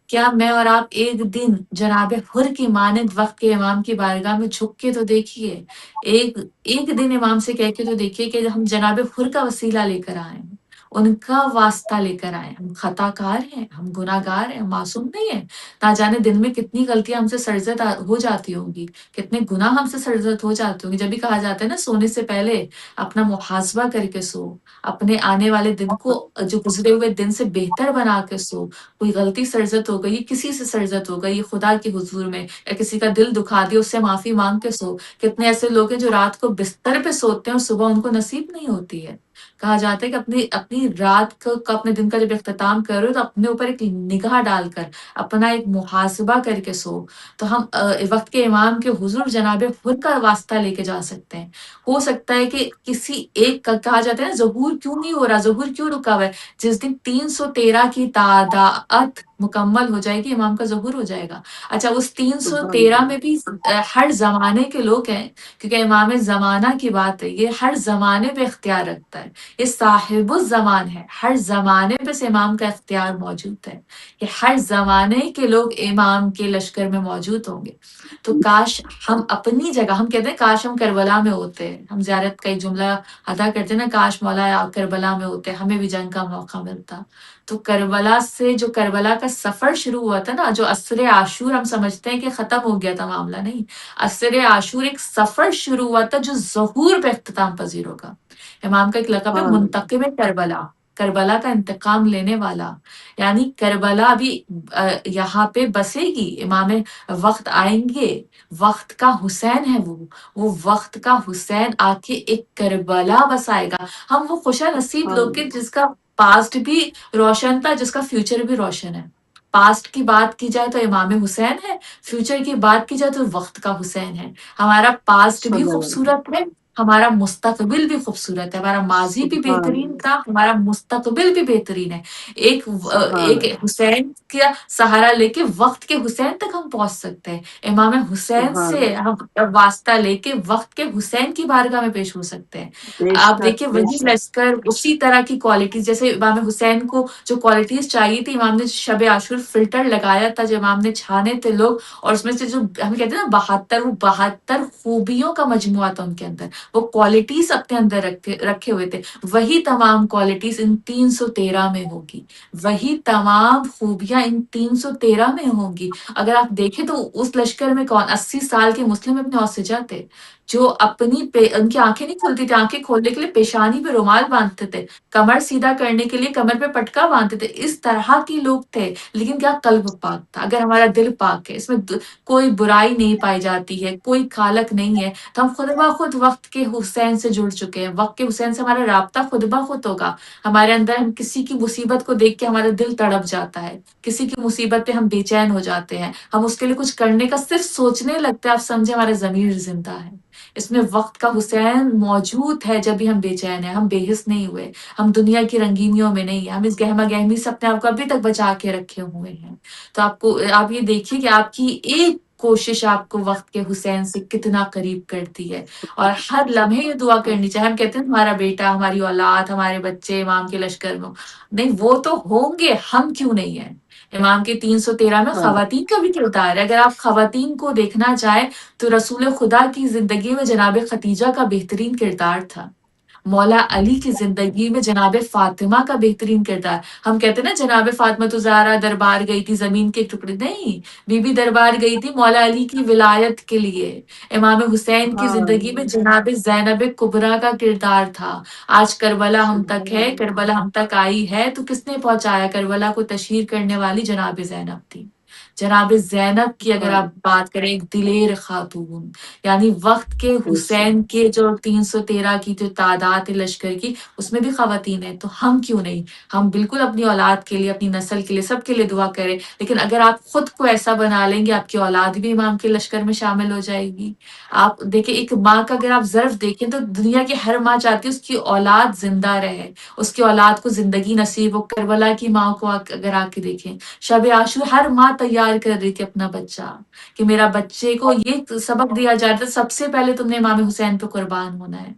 کیا میں اور آپ ایک دن جناب حر کی مانند وقت کے امام کی بارگاہ میں جھک کے تو دیکھیے، ایک دن امام سے کہہ کے تو دیکھیے کہ ہم جناب حر کا وسیلہ لے کر آئے ہیں، ان کا واسطہ لے کر آئے۔ ہم خطا کار ہیں، ہم گناہ گار ہیں، ہم معصوم نہیں ہیں۔ نہ جانے دن میں کتنی غلطیاں ہم سے سرزد ہو جاتی ہوں گی، کتنے گناہ ہم سے سرزد ہو جاتے ہوں گے۔ جب بھی کہا جاتا ہے نا سونے سے پہلے اپنا محاسبہ کر کے سو، اپنے آنے والے دن کو جو گزرے ہوئے دن سے بہتر بنا کے سو۔ کوئی غلطی سرزد ہو گئی، کسی سے سرزد ہو گئی، خدا کے حضور میں، یا کسی کا دل دکھا دیا، اس سے معافی مانگ کے سو۔ کتنے ایسے لوگ ہیں جو رات کو بستر پہ سوتے ہیں اور صبح ان کو نصیب نہیں ہوتی ہے۔ کہا جاتا ہے کہ اپنی رات کو، اپنے دن کا جب اختتام کرو تو اپنے اوپر ایک نگاہ ڈال کر، اپنا ایک محاسبہ کر کے سو، تو ہم وقت کے امام کے حضور جناب حر کا واسطہ لے کے جا سکتے ہیں۔ ہو سکتا ہے کہ کسی ایک کا، کہا جاتا ہے نا ظہور کیوں نہیں ہو رہا، ظہور کیوں رکا ہوا ہے؟ جس دن 313 کی تعداد مکمل ہو جائے گی، امام کا ظہور ہو جائے گا۔ اچھا، اس سبحان 313 اللہ۔ میں بھی ہر زمانے کے لوگ ہیں، کیونکہ امام زمانہ کی بات ہے، یہ ہر زمانے پہ اختیار رکھتا ہے، یہ صاحب الزمان ہے، ہر زمانے پہ سے امام کا اختیار موجود ہے، کہ ہر زمانے کے لوگ امام کے لشکر میں موجود ہوں گے۔ تو کاش ہم اپنی جگہ، ہم کہتے ہیں کاش ہم کربلا میں ہوتے، ہم زیارت کا ایک جملہ ادا کرتے ہیں نا، کاش مولا آپ کربلا میں ہوتے، ہمیں بھی جنگ کا موقع ملتا۔ تو کربلا سے، جو کربلا کا سفر شروع ہوا تھا نا، جو عصر عاشور ہم سمجھتے ہیں کہ ختم ہو گیا تھا معاملہ، نہیں، عصر عاشور ایک سفر شروع ہوا تھا جو ظہور پہ اختتام پذیر ہوگا۔ امام کا ایک لقب ہے سبحان اللہ۔ منتقم کربلا، کربلا کا انتقام لینے والا۔ یعنی کربلا ابھی یہاں پہ بسے گی، امام وقت آئیں گے، وقت کا حسین ہے وہ وقت کا حسین آ کے ایک کربلا بسائے گا۔ ہم وہ خوش نصیب سبحان لوگ کے اللہ۔ جس کا پاسٹ بھی روشن تھا، جس کا فیوچر بھی روشن ہے۔ پاسٹ کی بات کی جائے تو امام حسین ہے، فیوچر کی بات کی جائے تو وقت کا حسین ہے۔ ہمارا پاسٹ بھی صلی اللہ علیہ وسلم۔ خوبصورت ہے، ہمارا مستقبل بھی خوبصورت ہے، ہمارا ماضی بھی سبحان بہترین اللہ۔ تھا، ہمارا مستقبل بھی بہترین ہے۔ ایک سبحان ایک اللہ۔ حسین کا سہارا لے کے وقت کے حسین تک ہم پہنچ سکتے ہیں، امام حسین سبحان سے اللہ۔ ہم واسطہ لے کے وقت کے حسین کی بارگاہ میں پیش ہو سکتے ہیں۔ بے آپ شک دیکھیں بے وہی شک۔ لشکر اسی طرح کی کوالٹیز، جیسے امام حسین کو جو کوالٹیز چاہیے تھی، امام نے شب عاشور فلٹر لگایا تھا، جو امام نے چھانے تھے لوگ، اور اس میں سے جو ہم کہتے ہیں نا 72، وہ 72 خوبیوں کا مجموعہ تھا ان کے اندر، وہ کوالٹیز اپنے اندر رکھے ہوئے تھے۔ وہی تمام کوالٹیز ان 313 میں ہوگی، وہی تمام خوبیاں ان 313 میں ہوں گی۔ اگر آپ دیکھیں تو اس لشکر میں کون 80 سال کے مسلم ابن اوسجہ تھے، جو ان کی آنکھیں نہیں کھلتی تھی، آنکھیں کھولنے کے لیے پیشانی پہ رومال باندھتے تھے، کمر سیدھا کرنے کے لیے کمر پہ پٹکا باندھتے تھے، اس طرح کے لوگ تھے، لیکن کیا قلب پاک تھا. اگر ہمارا دل پاک ہے، اس میں کوئی برائی نہیں پائی جاتی ہے، کوئی کالک نہیں ہے، تو ہم خود بخود وقت کے حسین سے جڑ چکے ہیں. وقت کے حسین سے ہمارا رابطہ خود بخود ہوگا. ہمارے اندر ہم کسی کی مصیبت کو دیکھ کے ہمارا دل تڑپ جاتا ہے، کسی کی مصیبت پہ ہم بے چین ہو جاتے ہیں، ہم اس کے لیے کچھ کرنے کا صرف سوچنے لگتے ہیں. آپ سمجھے ہمارا ضمیر زندہ ہے. اس میں وقت کا حسین موجود ہے جب بھی ہم بے چین ہیں. ہم بے حس نہیں ہوئے، ہم دنیا کی رنگینیوں میں نہیں ہیں، ہم اس گہما گہمی سے اپنے آپ کو ابھی تک بچا کے رکھے ہوئے ہیں. تو آپ یہ دیکھیے کہ آپ کی ایک کوشش آپ کو وقت کے حسین سے کتنا قریب کرتی ہے. اور ہر لمحے یہ دعا کرنی چاہیے. ہم کہتے ہیں ہمارا بیٹا، ہماری اولاد، ہمارے بچے امام کے لشکر میں نہیں، وہ تو ہوں گے، ہم کیوں نہیں ہیں. امام کے 313 میں ہاں خواتین کا بھی کردار ہے. اگر آپ خواتین کو دیکھنا چاہیں تو رسول خدا کی زندگی میں جناب ختیجہ کا بہترین کردار تھا. مولا علی کی زندگی میں جناب فاطمہ کا بہترین کردار. ہم کہتے ہیں نا جناب فاطمہ تو زہرا دربار گئی تھی زمین کے ٹکڑے، نہیں، بی بی دربار گئی تھی مولا علی کی ولایت کے لیے. امام حسین کی ہاں زندگی میں جناب زینب کبریٰ کا کردار تھا. آج کربلا ہم تک ہے، کربلا ہم تک آئی ہے تو کس نے پہنچایا؟ کربلا کو تشہیر کرنے والی جناب زینب تھی. جناب زینب کی اگر ہاں آپ بات کریں، ایک دلیر خاتون، یعنی وقت کے بے شک حسین کے جو 313 کی جو تعداد ہے لشکر کی، اس میں بھی خواتین ہیں. تو ہم کیوں نہیں؟ ہم بالکل اپنی اولاد کے لیے، اپنی نسل کے لیے، سب کے لیے دعا کریں. لیکن اگر آپ خود کو ایسا بنا لیں گے، آپ کی اولاد بھی امام کے لشکر میں شامل ہو جائے گی. آپ دیکھیں ایک ماں کا اگر آپ ظرف دیکھیں تو دنیا کی ہر ماں چاہتی ہے اس کی اولاد زندہ رہے، اس کی اولاد کو زندگی نصیب ہو. کربلا کی ماں کو اگر آ کے دیکھیں، شب عاشور ہر ماں تیار کر رہی تھی اپنا بچہ کہ میرا بچے کو یہ سبق دیا جا رہا تھا، سب سے پہلے تم نے امام حسین پہ قربان ہونا ہے.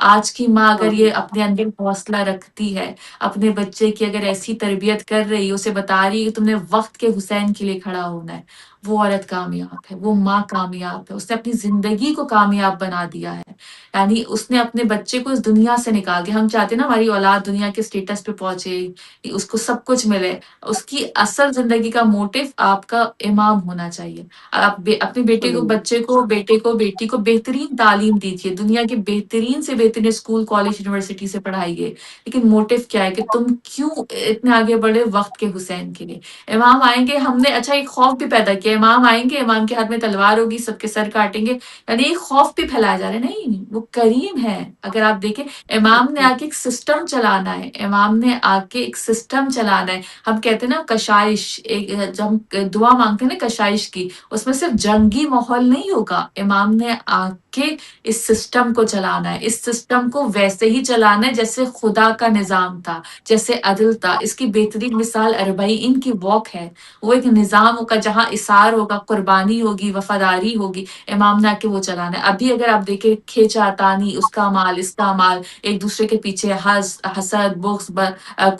آج کی ماں ہاں اگر یہ اپنے اندر حوصلہ رکھتی ہے، اپنے بچے کی اگر ایسی تربیت کر رہی ہے، اسے بتا رہی ہے کہ تم نے وقت کے حسین کے لیے کھڑا ہونا ہے، وہ عورت کامیاب ہے، وہ ماں کامیاب ہے. اس نے اپنی زندگی کو کامیاب بنا دیا ہے. یعنی اس نے اپنے بچے کو اس دنیا سے نکال دیا. ہم چاہتے ہیں نا ہماری اولاد دنیا کے اسٹیٹس پہ پہنچے، کہ اس کو سب کچھ ملے. اس کی اصل زندگی کا موٹو آپ کا امام ہونا چاہیے. آپ اپنے بیٹے کو، بچے کو، بیٹے کو، بیٹی کو بہترین تعلیم دیجیے، دنیا کے بہترین سے بہترین اسکول، کالج، یونیورسٹی سے پڑھائیے. لیکن موٹو کیا ہے کہ تم کیوں اتنے آگے بڑھے؟ وقت کے حسین کے لیے. امام آئیں گے، ہم نے اچھا ایک خوف بھی پیدا کیا، امام آئیں گے، امام کے ہاتھ میں تلوار ہوگی، سب کے سر کاٹیں گے، یعنی ایک خوف بھی پھیلایا جا رہا ہے. نہیں، وہ کریم ہے. اگر آپ دیکھیں امام نے آ کے ایک سسٹم چلانا ہے، امام نے آ کے ایک سسٹم چلانا ہے. ہم کہتے ہیں نا کشائش، جب ہم دعا مانگتے ہیں نا کشائش کی، اس میں صرف جنگی ماحول نہیں ہوگا. امام نے آ کے اس سسٹم کو چلانا ہے، اس سسٹم کو ویسے ہی چلانا ہے جیسے خدا کا نظام تھا، جیسے عدل تھا. اس کی بہترین مثال اربعین کی واک ہے. وہ ایک نظام ہوگا جہاں اثار ہوگا، قربانی ہوگی، وفاداری ہوگی. امام نے آ کے وہ چلانا ہے. ابھی اگر آپ دیکھیں کھینچا تانی، اس کا مال، اس کا مال، ایک دوسرے کے پیچھے حسد، بغض،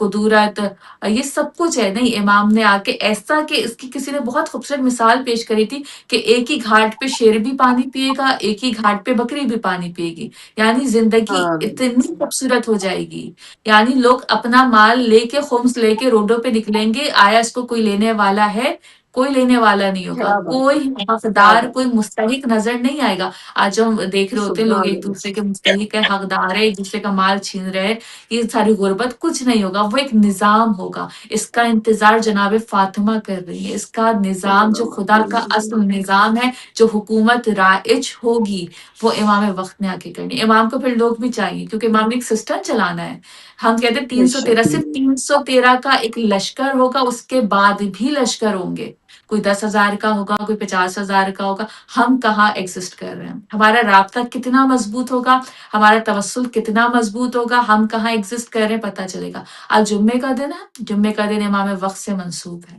کدورت، یہ سب کچھ ہے. نہیں، امام نے آ کے ایسا کہ اس کی کسی نے بہت خوبصورت مثال پیش کری تھی کہ ایک ہی گھاٹ پہ شیر بھی پانی پیے گا، ایک ہی گھاٹ پہ بکری بھی پانی پیے گی. یعنی زندگی ہاں اتنی خوبصورت ہو جائے گی. یعنی لوگ اپنا مال لے کے، خمس لے کے روڈوں پہ نکلیں گے، آیا اس کو کوئی لینے والا ہے؟ کوئی لینے والا نہیں ہوگا، کیا بات کوئی کیا حقدار، بات کوئی مستحق نظر نہیں آئے گا. آج ہم دیکھ رہے ہوتے ہیں لوگ سبحان ایک اللہ دوسرے کے مستحق ہے، حقدار ہے، ایک دوسرے کا مال چھین رہے ہیں. یہ ساری غربت کچھ نہیں ہوگا، وہ ایک نظام ہوگا. اس کا انتظار جناب فاطمہ کر رہی ہے. اس کا صلی نظام جو اللہ خدا علیہ کا وسلم۔ اصل نظام ہے، جو حکومت رائج ہوگی، وہ امام وقت نے آ کے کرنی. امام کو پھر لوگ بھی چاہیے کیونکہ امام نے ایک سسٹم چلانا ہے. ہم کہتے ہیں بے 313، شک صرف 313 کا ایک لشکر ہوگا، اس کے بعد بھی لشکر ہوں گے. کوئی 10,000 کا ہوگا، کوئی 50,000 کا ہوگا. ہم کہاں ایگزسٹ کر رہے ہیں؟ ہمارا رابطہ کتنا مضبوط ہوگا، ہمارا توسل کتنا مضبوط ہوگا، ہم کہاں ایگزسٹ کر رہے ہیں پتہ چلے گا. آج جمعے کا دن ہے، جمعے کا دن امام وقت سے منسوب ہے.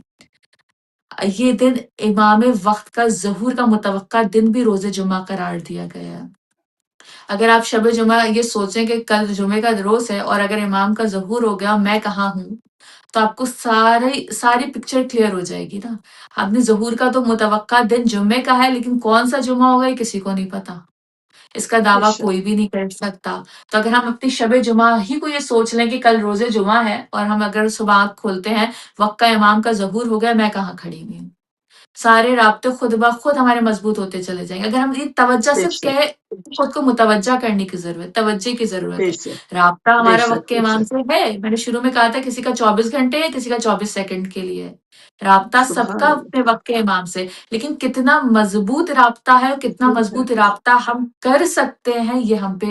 یہ دن امام وقت کا ظہور کا متوقع دن بھی روز جمعہ قرار دیا گیا ہے. اگر آپ شب جمعہ یہ سوچیں کہ کل جمعے کا روز ہے اور اگر امام کا ظہور ہو گیا، میں کہاں ہوں، تو آپ کو ساری پکچر کلیئر ہو جائے گی نا. آپ نے ظہور کا تو متوقع دن جمعے کا ہے، لیکن کون سا جمعہ ہوگا یہ کسی کو نہیں پتا. اس کا بے دعویٰ شک کوئی بھی نہیں کر سکتا. تو اگر ہم اپنی شب جمعہ ہی کو یہ سوچ لیں کہ کل روز جمعہ ہے، اور ہم اگر صبح آنکھ کھولتے ہیں وقت کا امام کا ظہور ہو گیا، میں کہاں کھڑی ہوئی ہوں. سارے رابطے خود بخود ہمارے مضبوط ہوتے چلے جائیں گے. اگر ہم یہ توجہ بے صرف شک، خود کو متوجہ کرنے کی ضرورت، توجہ کی ضرورت بے ہے. شک، رابطہ بے ہمارا شک، وقت کے بے امام شک. سے ہے. میں نے شروع میں کہا تھا کسی کا 24 گھنٹے ہے، کسی کا 24 سیکنڈ کے لیے ہے. رابطہ سب سبحان کا اللہ، اپنے وقت کے امام سے، لیکن کتنا مضبوط رابطہ ہے اور کتنا مضبوط رابطہ ہم کر سکتے ہیں یہ ہم پہ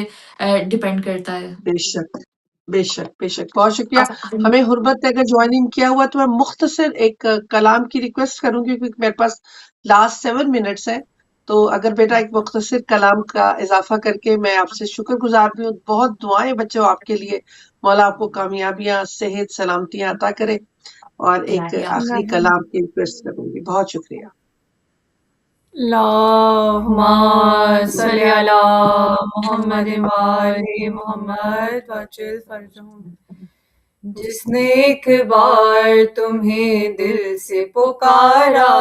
ڈپینڈ کرتا ہے. بے شک، بے شک، بے شک. بہت شکریہ. اب ہمیں حرمت نے اگر جوائننگ کیا ہوا تو میں مختصر ایک کلام کی ریکویسٹ کروں گی کیونکہ میرے پاس لاسٹ 7 منٹس ہے. تو اگر بیٹا ایک مختصر کلام کا اضافہ کر کے میں آپ سے شکر گزار بھی ہوں. بہت دعائیں بچوں آپ کے لیے. مولا آپ کو کامیابیاں، صحت، سلامتیاں عطا کرے. اور ایک آخری کلام کی ریکویسٹ کروں گی. بہت شکریہ. اللہم صلی علی محمد وآل محمد وعجل فرجہم. جس نے ایک بار تمہیں دل سے پکارا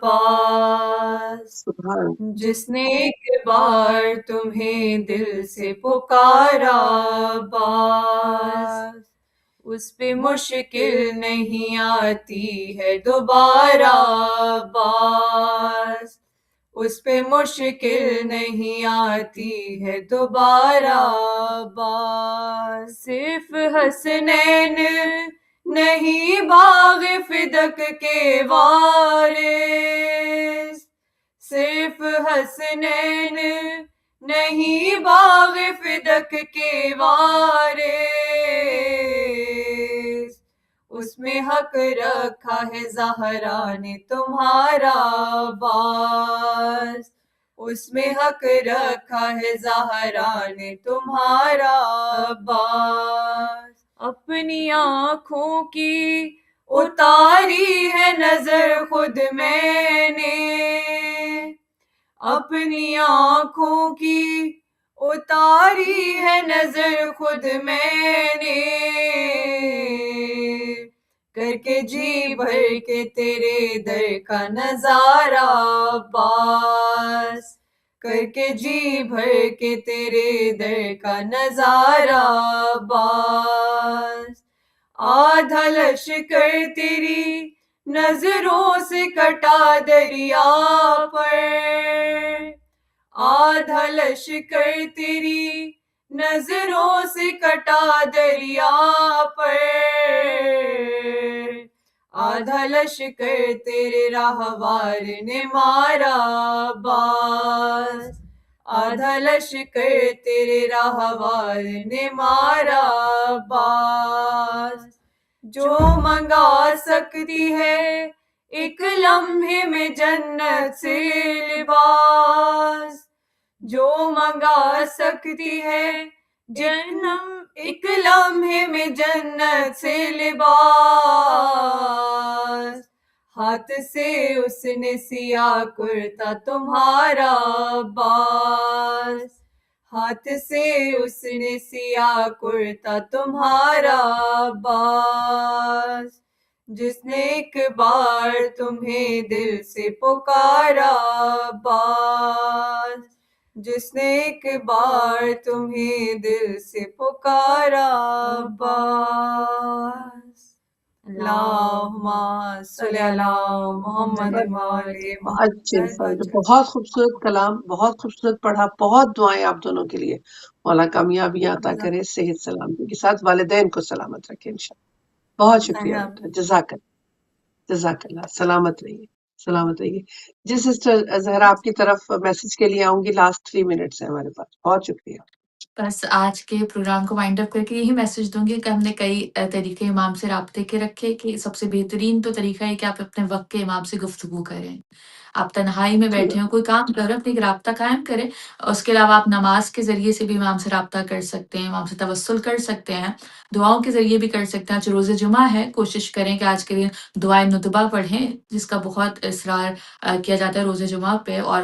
پاس، سبحان جس نے ایک بار تمہیں دل سے پکارا باز، اس پہ مشکل نہیں آتی ہے دوبارہ باز، اس پہ مشکل نہیں آتی ہے دوبارہ باز. صرف حسنین نہیں باغ فدق کے وارث، صرف حسنین نہیں باغ فدق کے وارث، اس میں حق رکھا ہے زہرا نے تمہارا باز، اس میں حق رکھا ہے زہرا نے تمہارا باز. اپنی آنکھوں کی اتاری ہے نظر خود میں نے، اپنی آنکھوں کی اتاری ہے نظر خود میں نے، کر کے جی بھر کے تیرے در کا نظارہ باز، کر کے جی بھر کے تیرے در کا نظارہ باز. آدھا لشکر تیری نظروں سے کٹا دریا پر، آدھا لشکر تیری نظروں سے کٹا دریا پر، آدھا لشکر تیرے راہوار نے مارا باز، آدھا لشکر تیرے راہوار نے مارا باز. جو منگا سکتی ہے ایک لمحے میں جنت سے لباس، جو منگا سکتی ہے جنم ایک لمحے میں جنت سے لباس، ہاتھ سے اس نے سیاہ کرتا تمہارا باز، ہاتھ سے اس نے سیاہ کرتا تمہارا باز. جس نے ایک بار تمہیں دل سے پکارا باز، جس نے ایک بار تمہیں دل سے پکارا باز. اللہم صلی علی محمد وآل اچھے محمد. بہت خوبصورت کلام، بہت خوبصورت پڑھا. بہت دعائیں آپ دونوں کے لیے. مولا کامیابیاں عطا کرے، صحت سلامتی کے ساتھ والدین کو سلامت رکھے انشاءاللہ. بہت شکریہ بیٹا. جزاک اللہ، جزاک اللہ. سلامت رہیے، سلامت رہیے. جی سسٹر زہرا آپ کی طرف میسج کے لیے آؤں گی. لاسٹ 3 منٹس ہیں ہمارے پاس. بہت شکریہ. بس آج کے پروگرام کو وائنڈ اپ کر کے یہی میسج دوں گی کہ ہم نے کئی طریقے امام سے رابطے کے رکھے کہ سب سے بہترین تو طریقہ ہے کہ آپ اپنے وقت کے امام سے گفتگو کریں. آپ تنہائی میں بیٹھے ہوں، کوئی کام کر رہے ہیں، اپنی ایک رابطہ قائم کریں. اس کے علاوہ آپ نماز کے ذریعے سے بھی امام سے رابطہ کر سکتے ہیں، امام سے توسل کر سکتے ہیں، دعاؤں کے ذریعے بھی کر سکتے ہیں. آج روز جمعہ ہے، کوشش کریں کہ آج کے دن دعائے ندبہ پڑھیں جس کا بہت اصرار کیا جاتا ہے روز جمعہ پہ، اور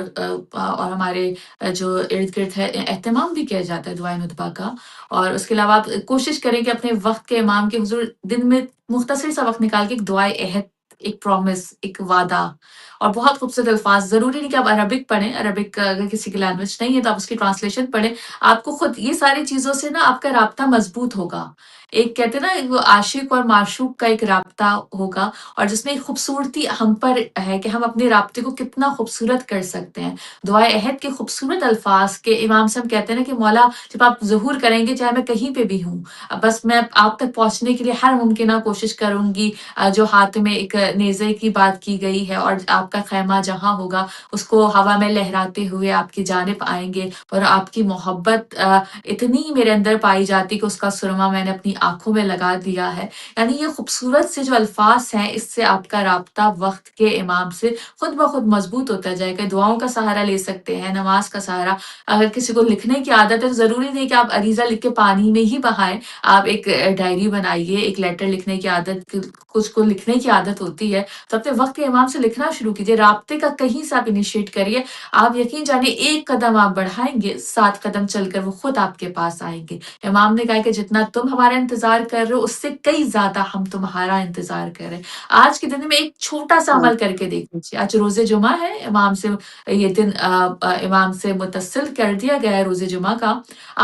ہمارے جو ارد گرد ہے اہتمام بھی کیا جاتا ہے دعائے ندبہ کا. اور اس کے علاوہ آپ کوشش کریں کہ اپنے وقت کے امام کے حضور دن میں مختصر سا وقت نکال کے ایک دعائے عہد ایک پرومس، ایک وعدہ اور بہت خوبصورت الفاظ. ضروری نہیں کہ آپ عربک پڑھیں، عربک اگر کسی کی لینگویج نہیں ہے تو آپ اس کی ٹرانسلیشن پڑھیں. آپ کو خود یہ ساری چیزوں سے نا آپ کا رابطہ مضبوط ہوگا. ایک کہتے ہیں نا وہ عاشق اور معشوق کا ایک رابطہ ہوگا، اور جس میں ایک خوبصورتی ہم پر ہے کہ ہم اپنے رابطے کو کتنا خوبصورت کر سکتے ہیں. دعائے عہد کے خوبصورت الفاظ کے امام صاحب کہتے ہیں نا کہ مولا جب آپ ظہور کریں گے چاہے میں کہیں پہ بھی ہوں، بس میں آپ تک پہنچنے کے لیے ہر ممکنہ کوشش کروں گی. جو ہاتھ میں ایک نیزے کی بات کی گئی ہے، اور آپ کا خیمہ جہاں ہوگا اس کو ہوا میں لہراتے ہوئے آپ کی جانب آئیں گے، اور آپ کی محبت اتنی میرے اندر پائی جاتی کہ اس کا سرما میں نے اپنی آنکھوں میں لگا دیا ہے. یعنی یہ خوبصورت سے جو الفاظ ہیں، اس سے آپ کا رابطہ وقت کے امام سے خود بخود مضبوط ہوتا جائے گا. دعاؤں کا سہارا لے سکتے ہیں، نماز کا سہارا. اگر کسی کو لکھنے کی عادت ہے تو ضروری نہیں کہ آپ عریضہ لکھ کے پانی میں ہی بہائیں. آپ ایک ڈائری بنائیے، ایک لیٹر لکھنے کی عادت، کچھ کو لکھنے کی عادت ہوتی ہے تو اپنے وقت کے امام سے لکھنا شروع کیجیے. رابطے کا کہیں سے آپ انیشیٹ کریے. آپ یقین جانیے ایک قدم آپ بڑھائیں گے، 7 قدم چل کر وہ خود آپ کے پاس آئیں گے. امام نے کہا کہ جتنا تم ہمارا انتظار کر رہے ہو اس سے کئی زیادہ ہم تمہارا انتظار کر رہے ہیں. آج کے دن میں ایک چھوٹا سا عمل کر کے دیکھ لیجیے. آج روز جمعہ ہے، امام سے یہ دن امام سے متصل کر دیا گیا ہے روز جمعہ کا.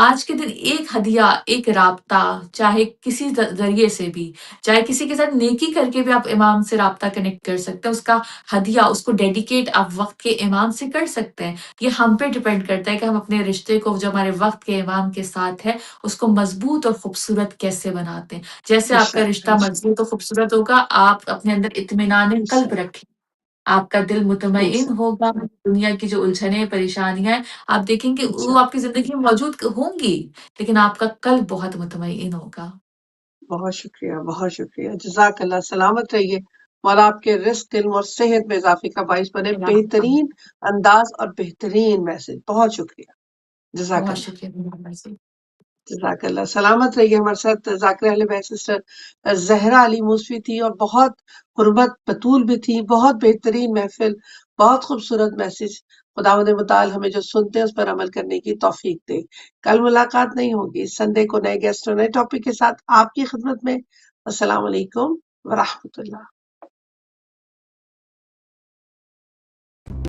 آج کے دن ایک ہدیہ، ایک رابطہ، چاہے کسی ذریعے سے بھی، چاہے کسی کے ساتھ نیکی کر کے بھی آپ امام سے رابطہ کنیکٹ کر سکتے ہیں. اس کا ہدیہ، اس کو ڈیڈیکیٹ آپ وقت کے امام سے کر سکتے ہیں. یہ ہم پہ ڈیپینڈ کرتا ہے کہ ہم اپنے رشتے کو جو ہمارے وقت کے امام کے ساتھ ہے اس کو مضبوط اور خوبصورت کیسے بناتے ہیں. جیسے آپ کا رشتہ مضبوط اور خوبصورت ہوگا، آپ اپنے اندر اطمینان قلب رکھیں، آپ کا دل مطمئن ہوگا. دنیا کی جو الجھنیں، پریشانیاں ہیں، آپ دیکھیں گے وہ آپ کی زندگی میں موجود ہوں گی، لیکن آپ کا قلب بہت مطمئن ہوگا. بہت شکریہ، بہت شکریہ. جزاک اللہ. سلامت رہیے. مولا آپ کے رزق، علم اور صحت میں اضافے کا باعث بنے. بہترین انداز اور بہترین میسج. بہت شکریہ. جزاک بہت اللہ. شکریہ. جزاک اللہ. سلامت رہیے. ہمارے ساتھ ذاکرہ اہل بیت سسٹر زہرا علی موسوی تھی، اور بہت حرمت بطول بھی تھی. بہت بہترین محفل، بہت خوبصورت میسج. خداوند متعال ہمیں جو سنتے ہیں اس پر عمل کرنے کی توفیق دے. کل ملاقات نہیں ہوگی، سنڈے کو نئے گیسٹ اور نئے ٹاپک کے ساتھ آپ کی خدمت میں. السلام علیکم ورحمۃ اللہ.